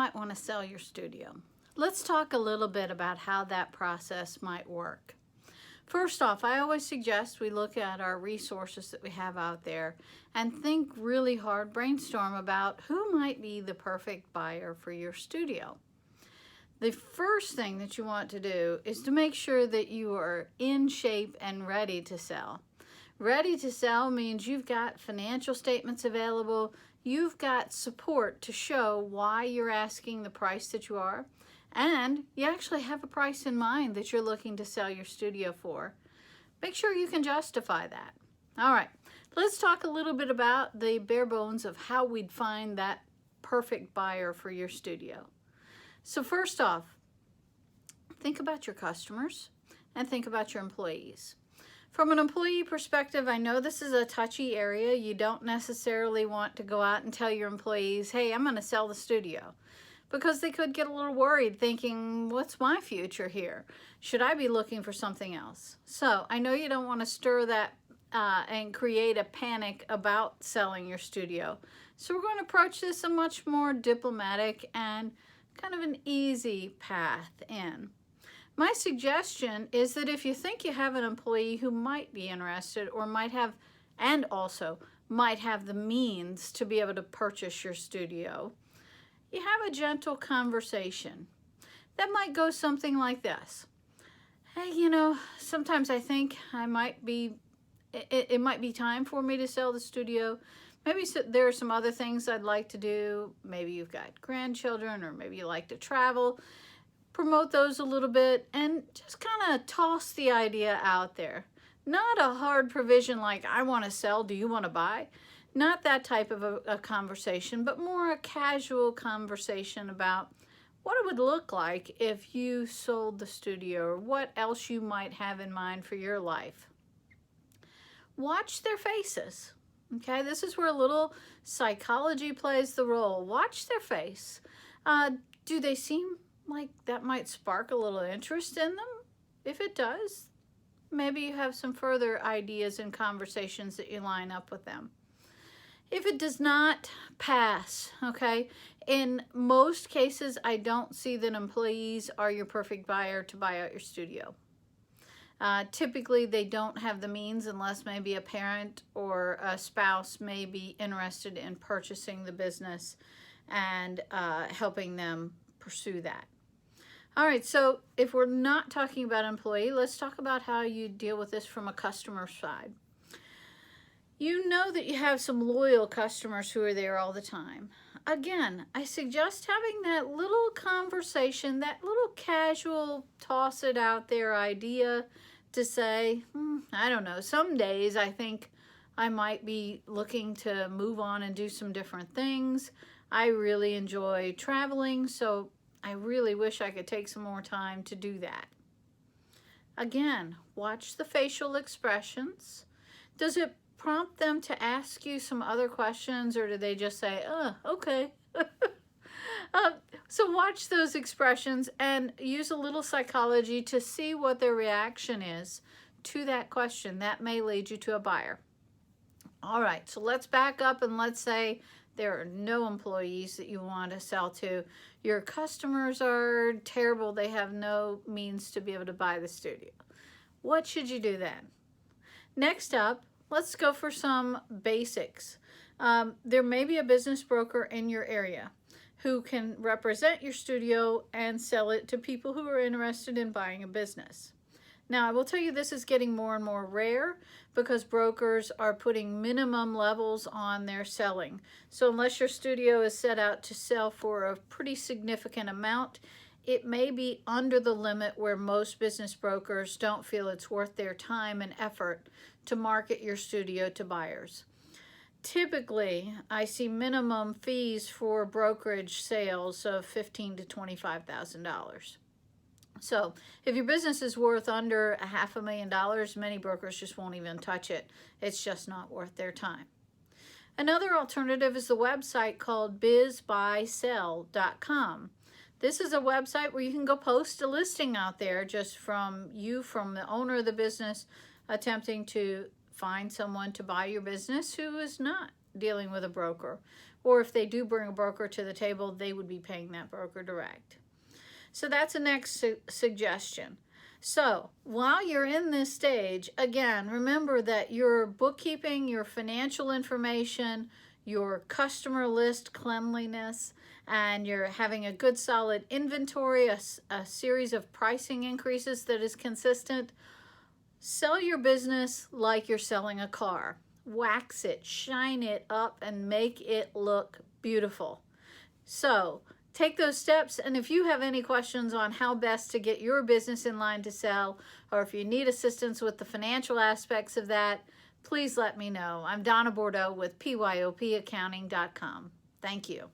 might want to sell your studio. Let's talk a little bit about how that process might work. First off, I always suggest we look at our resources that we have out there and think really hard, brainstorm about who might be the perfect buyer for your studio. The first thing that you want to do is to make sure that you are in shape and ready to sell. Ready to sell means you've got financial statements available, you've got support to show why you're asking the price that you are, and you actually have a price in mind that you're looking to sell your studio for. Make sure you can justify that. All right, let's talk a little bit about the bare bones of how we'd find that perfect buyer for your studio. So first off, think about your customers and think about your employees. From an employee perspective, I know this is a touchy area. You don't necessarily want to go out and tell your employees, hey, I'm going to sell the studio, because they could get a little worried thinking, what's my future here? Should I be looking for something else? So I know you don't want to stir that and create a panic about selling your studio. So we're going to approach this a much more diplomatic and kind of an easy path in. My suggestion is that if you think you have an employee who might be interested or might have, and also might have the means to be able to purchase your studio, you have a gentle conversation. That might go something like this. Hey, you know, sometimes I think it might be time for me to sell the studio. Maybe there are some other things I'd like to do. Maybe you've got grandchildren, or maybe you like to travel. Promote those a little bit and just kind of toss the idea out there. Not a hard provision like, I want to sell, do you want to buy? Not that type of a conversation, but more a casual conversation about what it would look like if you sold the studio, or what else you might have in mind for your life. Watch their faces. Okay, this is where a little psychology plays the role. Watch their face. Do they seem like that might spark a little interest in them? If it does, maybe you have some further ideas and conversations that you line up with them. If it does not, pass, okay? In most cases, I don't see that employees are your perfect buyer to buy out your studio. Typically, they don't have the means unless maybe a parent or a spouse may be interested in purchasing the business and helping them pursue that. All right, so if we're not talking about employee, let's talk about how you deal with this from a customer side. You know that you have some loyal customers who are there all the time. Again, I suggest having that little conversation, that little casual toss it out there idea to say, I don't know, some days I think I might be looking to move on and do some different things. I really enjoy traveling, so I really wish I could take some more time to do that. Again, watch the facial expressions. Does it prompt them to ask you some other questions, or do they just say, oh, okay? So watch those expressions and use a little psychology to see what their reaction is to that question. That may lead you to a buyer. All right, so let's back up and let's say there are no employees that you want to sell to. Your customers are terrible. They have no means to be able to buy the studio. What should you do then? Next up, let's go for some basics. There may be a business broker in your area who can represent your studio and sell it to people who are interested in buying a business. Now, I will tell you this is getting more and more rare because brokers are putting minimum levels on their selling. So unless your studio is set out to sell for a pretty significant amount, it may be under the limit where most business brokers don't feel it's worth their time and effort to market your studio to buyers. Typically, I see minimum fees for brokerage sales of $15,000 to $25,000. So if your business is worth under $500,000, many brokers just won't even touch it. It's just not worth their time. Another alternative is the website called bizbuysell.com. This is a website where you can go post a listing out there just from the owner of the business, attempting to find someone to buy your business who is not dealing with a broker. Or if they do bring a broker to the table, they would be paying that broker direct. So that's the next suggestion. So while you're in this stage, again, remember that your bookkeeping, your financial information, your customer list cleanliness, and you're having a good solid inventory, a series of pricing increases that is consistent. Sell your business like you're selling a car. Wax it, shine it up, and make it look beautiful. So take those steps, and if you have any questions on how best to get your business in line to sell, or if you need assistance with the financial aspects of that, please let me know. I'm Donna Bordeaux with PYOPaccounting.com. Thank you.